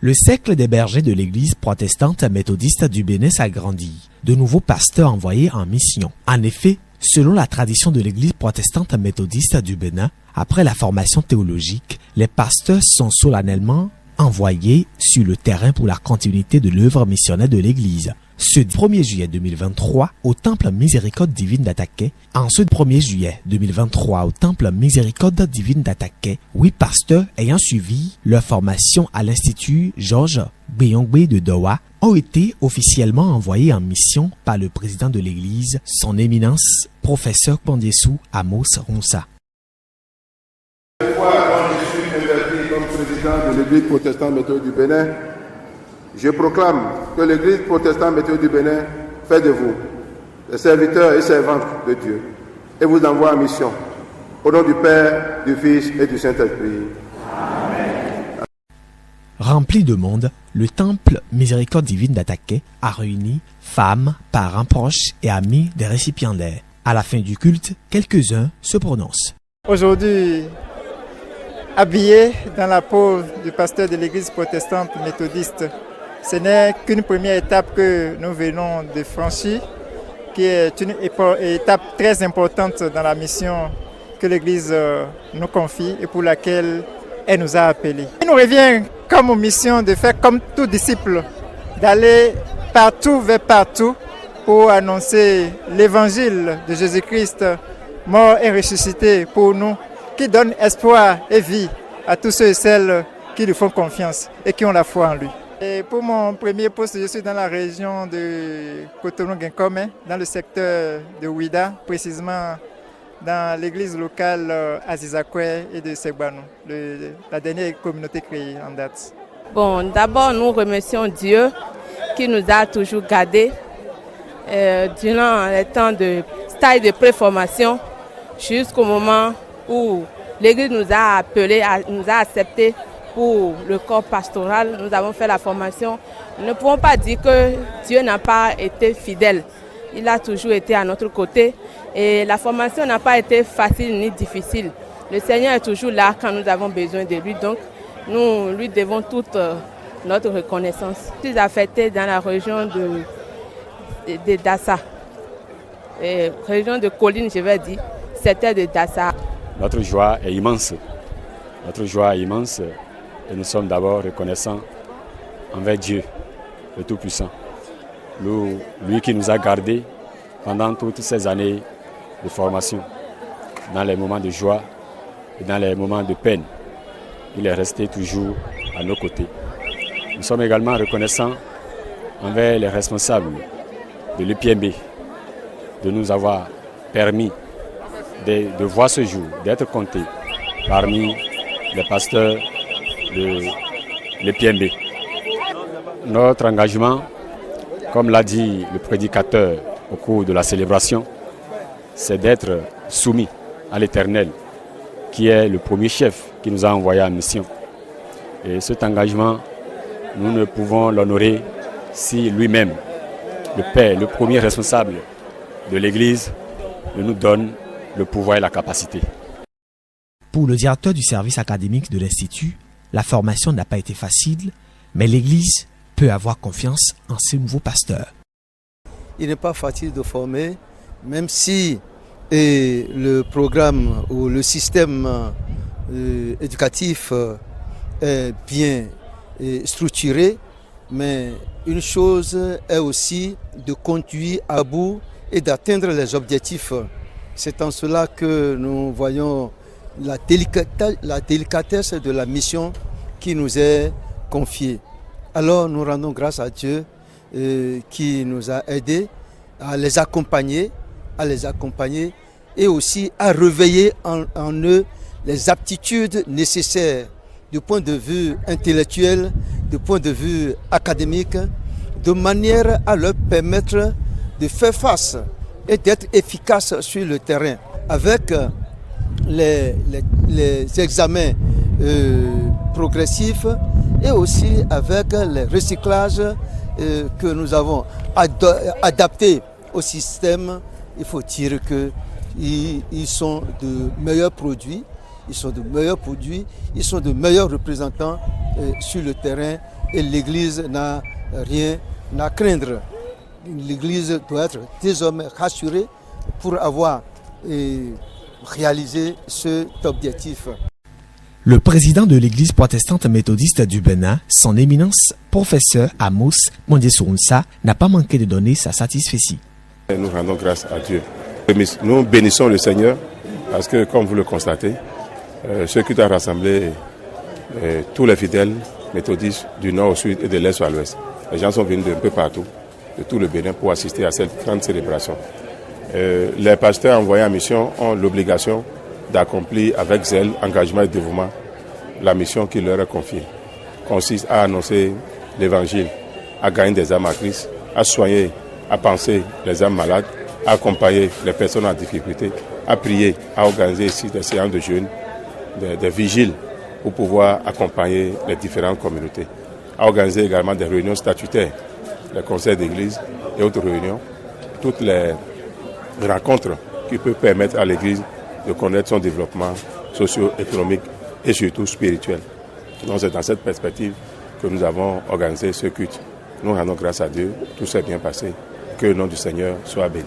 Le cercle des bergers de l'église protestante méthodiste du Bénin s'agrandit. De nouveaux pasteurs envoyés en mission. En effet, selon la tradition de l'église protestante méthodiste du Bénin, après la formation théologique, les pasteurs sont solennellement envoyés sur le terrain pour la continuité de l'œuvre missionnaire de l'église. Ce 1er juillet 2023 au Temple Miséricorde Divine d'Ataquet. En ce 1er juillet 2023 au Temple Miséricorde Divine d'Ataquet, 8 pasteurs ayant suivi leur formation à l'Institut Georges Beyongbe de Doha ont été officiellement envoyés en mission par le président de l'église, son éminence, professeur Pandessou Amos Ronsa. Cette fois, quand je suis investi comme président de l'église protestante méthodique du Bénin, je proclame que l'église protestante méthodique du Bénin fait de vous des serviteurs et servantes de Dieu et vous envoie en mission. Au nom du Père, du Fils et du Saint-Esprit. Amen. Rempli de monde, le Temple Miséricorde Divine d'Ataquet a réuni femmes, parents proches et amis des récipiendaires. À la fin du culte, quelques-uns se prononcent. Aujourd'hui, habillé dans la peau du pasteur de l'église protestante méthodiste, ce n'est qu'une première étape que nous venons de franchir, qui est une étape très importante dans la mission que l'Église nous confie et pour laquelle elle nous a appelés. Il nous revient comme mission de faire comme tout disciple, d'aller partout vers partout pour annoncer l'évangile de Jésus-Christ, mort et ressuscité pour nous, qui donne espoir et vie à tous ceux et celles qui lui font confiance et qui ont la foi en lui. Et pour mon premier poste, je suis dans la région de Cotonou-Guincomé, dans le secteur de Ouida, précisément dans l'église locale Azizakwe et de Segbanou, la dernière communauté créée en date. Bon, d'abord, nous remercions Dieu qui nous a toujours gardés durant les temps de stage de préformation jusqu'au moment où l'église nous a appelés, nous a acceptés pour le corps pastoral. Nous avons fait la formation. Nous ne pouvons pas dire que Dieu n'a pas été fidèle. Il a toujours été à notre côté et la formation n'a pas été facile ni difficile. Le Seigneur est toujours là quand nous avons besoin de lui. Donc, nous lui devons toute notre reconnaissance. Je suis affecté dans la région de Dassa, région de Colline, je vais dire, secteur de Dassa. Notre joie est immense. Notre joie est immense. Et nous sommes d'abord reconnaissants envers Dieu, le Tout-Puissant. Lui qui nous a gardés pendant toutes ces années de formation, dans les moments de joie et dans les moments de peine. Il est resté toujours à nos côtés. Nous sommes également reconnaissants envers les responsables de l'EPMB de nous avoir permis de voir ce jour, d'être comptés parmi les pasteurs de l'EPMB. Notre engagement, comme l'a dit le prédicateur au cours de la célébration, c'est d'être soumis à l'Éternel, qui est le premier chef qui nous a envoyés en mission. Et cet engagement, nous ne pouvons l'honorer si lui-même, le Père, le premier responsable de l'Église, nous donne le pouvoir et la capacité. Pour le directeur du service académique de l'Institut, la formation n'a pas été facile, mais l'Église peut avoir confiance en ce nouveau pasteur. Il n'est pas facile de former, même si le programme ou le système éducatif est bien structuré, mais une chose est aussi de conduire à bout et d'atteindre les objectifs. C'est en cela que nous voyons la délicatesse de la mission qui nous est confiée. Alors nous rendons grâce à Dieu qui nous a aidés à les accompagner et aussi à réveiller en eux les aptitudes nécessaires du point de vue intellectuel, du point de vue académique, de manière à leur permettre de faire face et d'être efficaces sur le terrain avec les examens progressifs et aussi avec les recyclages que nous avons adaptés au système. Il faut dire qu'ils sont de meilleurs produits, ils sont de meilleurs représentants sur le terrain et l'Église n'a rien à craindre. L'Église doit être désormais rassurée pour avoir réalisé cet objectif. Le président de l'Église protestante méthodiste du Bénin, son éminence professeur Amos Mondiesounsa, n'a pas manqué de donner sa satisfaction. Nous rendons grâce à Dieu. Nous bénissons le Seigneur parce que, comme vous le constatez, ce qui a rassemblé tous les fidèles méthodistes du nord au sud et de l'est à l'ouest. Les gens sont venus d'un peu partout, de tout le Bénin, pour assister à cette grande célébration. Les pasteurs envoyés en mission ont l'obligation d'accomplir avec zèle, engagement et dévouement la mission qui leur est confiée. Consiste à annoncer l'évangile, à gagner des âmes à Christ, à soigner, à penser les âmes malades, à accompagner les personnes en difficulté, à prier, à organiser ici des séances de jeûne, des vigiles pour pouvoir accompagner les différentes communautés, à organiser également des réunions statutaires, les conseils d'église et autres réunions, toutes les rencontres qui peuvent permettre à l'église de connaître son développement socio-économique et surtout spirituel. Donc c'est dans cette perspective que nous avons organisé ce culte. Nous rendons grâce à Dieu, tout s'est bien passé, que le nom du Seigneur soit béni.